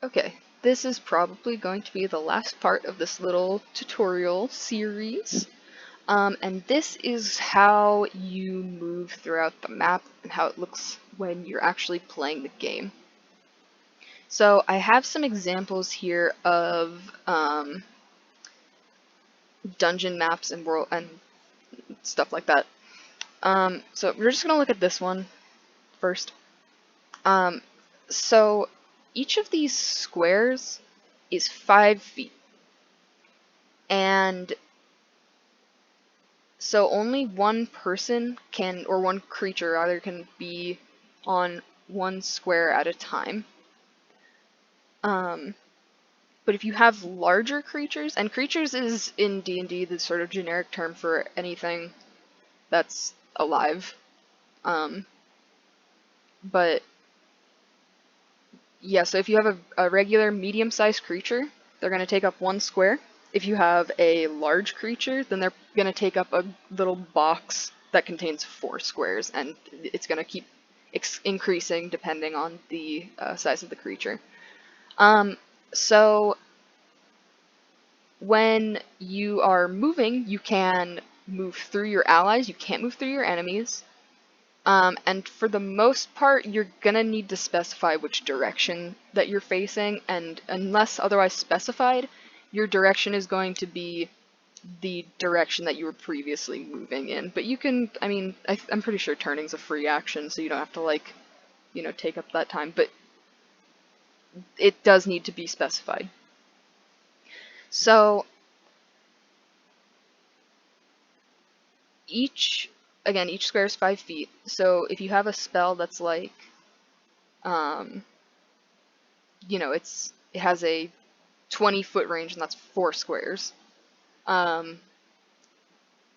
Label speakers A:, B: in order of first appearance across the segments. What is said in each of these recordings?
A: Okay, this is probably going to be the last part of this little tutorial series. And this is how you move throughout the map and how it looks when you're actually playing the game. So I have some examples here of dungeon maps and world and stuff like that. So we're just gonna look at this one first. Um, so each of these squares is 5 feet, and so only one person can, or one creature rather, can be on one square at a time. Um, but if you have larger creatures, and creatures is in D&D the sort of generic term for anything that's alive. Um, but yeah, so if you have a regular medium-sized creature, they're going to take up one square. If you have a large creature, then they're going to take up a little box that contains 4 squares, and it's going to keep increasing depending on the size of the creature. So when you are moving, you can move through your allies, you can't move through your enemies. And for the most part, you're gonna need to specify which direction that you're facing, and unless otherwise specified, your direction is going to be the direction that you were previously moving in. But you can, I mean, I'm pretty sure turning's a free action, so you don't have to, like, take up that time, but it does need to be specified. So each, again, each square is 5 feet, so if you have a spell that's like, um, it has a 20-foot range, and that's 4 squares. Um,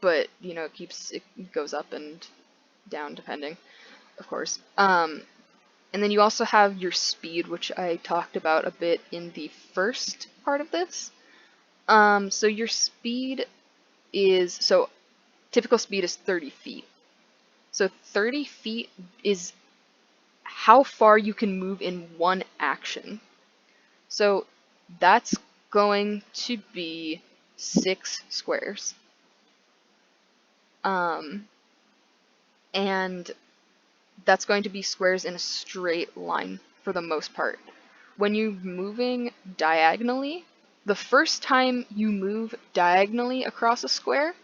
A: but it goes up and down depending, of course. And then you also have your speed, which I talked about a bit in the first part of this. So your speed is, so typical speed is 30 feet. So 30 feet is how far you can move in one action. So that's going to be 6 squares. And that's going to be squares in a straight line for the most part. When you're moving diagonally, the first time you move diagonally across a square,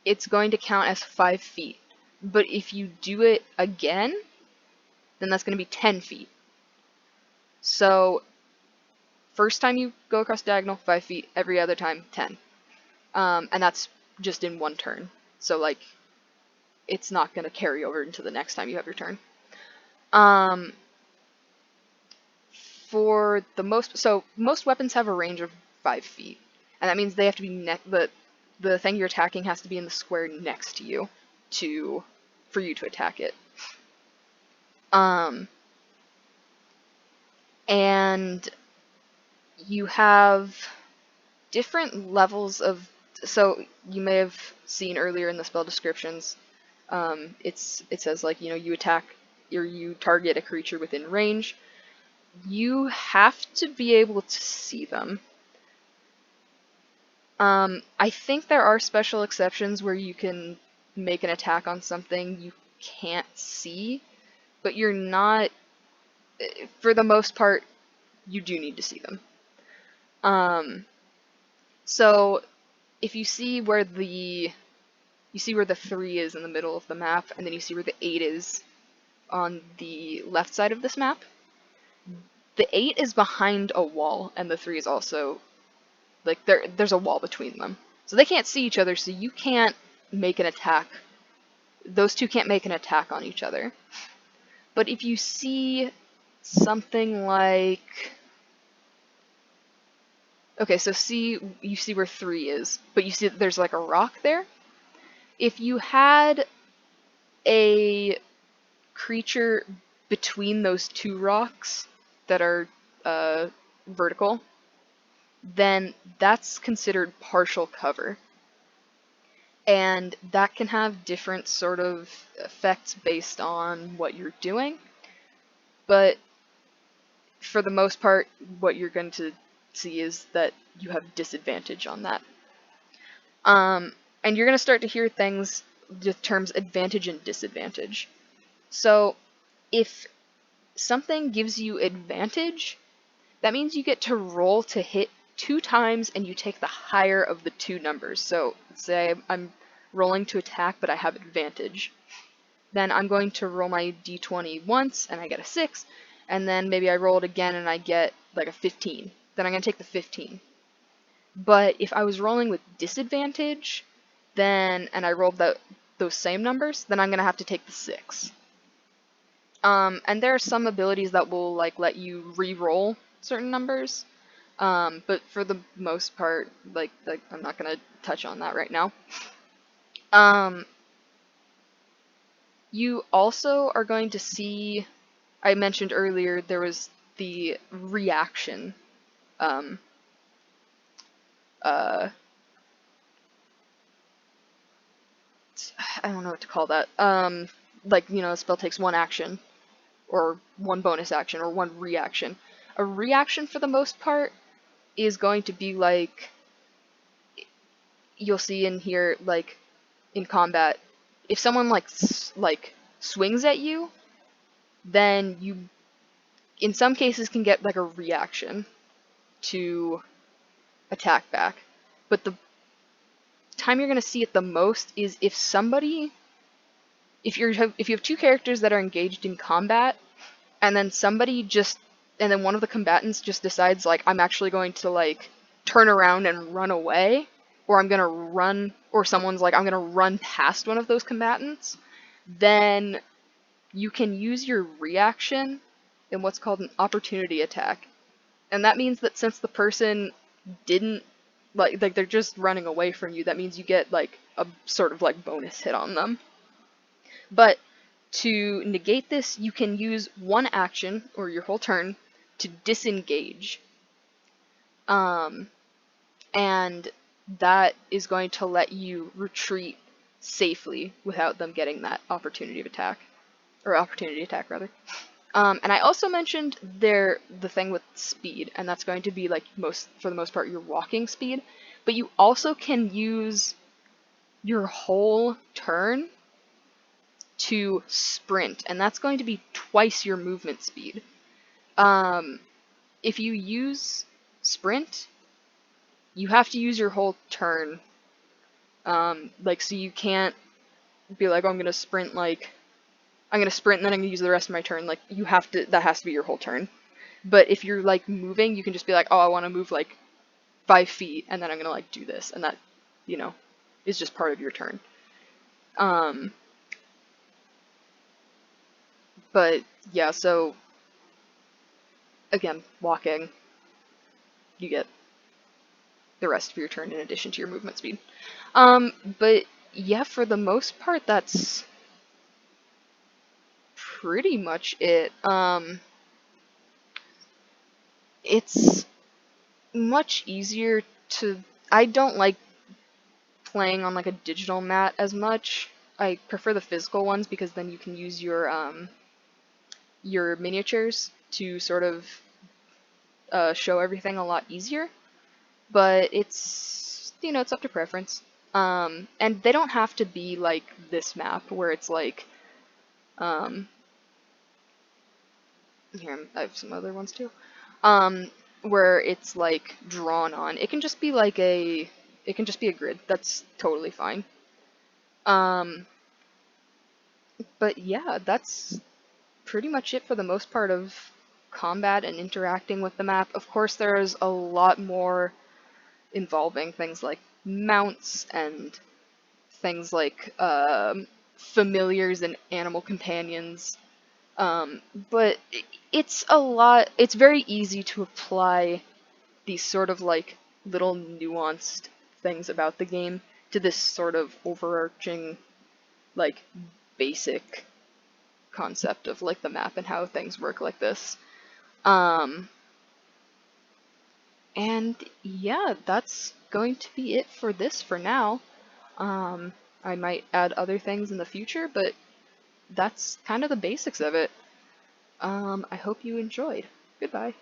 A: it's going to count as 5 feet. But if you do it again, then that's going to be 10 feet. So, first time you go across diagonal, 5 feet, every other time, 10. And that's just in one turn. So, like, it's not going to carry over into the next time you have your turn. For the most weapons have a range of 5 feet, and that means they have to be the thing you're attacking has to be in the square next to you for you to attack it. And you have different levels of, so you may have seen earlier in the spell descriptions, it says, like, you attack or you target a creature within range. You have to be able to see them. I think there are special exceptions where you can make an attack on something you can't see, but you're not, for the most part, you do need to see them. So if you see where the 3 is in the middle of the map, and then you see where the 8 is on the left side of this map, the 8 is behind a wall, and the 3 is also, like, there's a wall between them. So they can't see each other, so you can't make an attack. Those two can't make an attack on each other. But if you see something like, okay, so you see where 3 is, but you see that there's like a rock there. If you had a creature between those 2 rocks that are vertical, then that's considered partial cover. And that can have different sort of effects based on what you're doing. But for the most part, what you're going to see is that you have disadvantage on that. And you're going to start to hear things with terms advantage and disadvantage. So if something gives you advantage, that means you get to roll to hit 2 times and you take the higher of the 2 numbers. So say I'm rolling to attack, but I have advantage. Then I'm going to roll my d20 once and I get a 6, and then maybe I roll it again and I get like a 15. Then I'm going to take the 15. But if I was rolling with disadvantage, then and I rolled those same numbers, then I'm going to have to take the 6. And there are some abilities that will like let you re-roll certain numbers, but for the most part, like I'm not gonna touch on that right now. You also are going to see, I mentioned earlier, there was the reaction. I don't know what to call that. Like, you know, a spell takes 1 action, or 1 bonus action, or 1 reaction. A reaction, for the most part, is going to be like, you'll see in here, like, in combat, if someone, like swings at you, then you, in some cases, can get, like, a reaction to attack back. But the time you're going to see it the most is if somebody, if you have 2 characters that are engaged in combat, and then one of the combatants just decides, like, I'm actually going to, like, turn around and run away, or I'm gonna run, or someone's like, I'm gonna run past one of those combatants, then you can use your reaction in what's called an opportunity attack. And that means that since the person didn't, like they're just running away from you, that means you get, like, a sort of, like, bonus hit on them. But to negate this, you can use 1 action, or your whole turn, to disengage. And that is going to let you retreat safely without them getting that opportunity attack, rather. And I also mentioned the thing with speed, and that's going to be, like, for the most part, your walking speed. But you also can use your whole turn to sprint, and that's going to be twice your movement speed. If you use sprint, you have to use your whole turn. Like, so you can't be like, oh, I'm gonna sprint and then I'm gonna use the rest of my turn. Like, that has to be your whole turn. But if you're, like, moving, you can just be like, oh, I want to move, like, 5 feet, and then I'm gonna, like, do this, and that, you know, is just part of your turn. But yeah, so again, walking, you get the rest of your turn in addition to your movement speed. But yeah, for the most part, that's pretty much it. It's much easier to, I don't like playing on, like, a digital mat as much. I prefer the physical ones because then you can use your miniatures to sort of show everything a lot easier. But it's, you know, it's up to preference. And they don't have to be like this map where it's like, here, I have some other ones too, where it's, like, drawn on. It can just be like it can just be a grid. That's totally fine. But yeah, that's pretty much it for the most part of combat and interacting with the map. Of course, there's a lot more involving things like mounts and things like familiars and animal companions. But it's very easy to apply these sort of, like, little nuanced things about the game to this sort of overarching, like, basic concept of, like, the map and how things work like this. And yeah, that's going to be it for this for now. I might add other things in the future, but that's kind of the basics of it. I hope you enjoyed. Goodbye.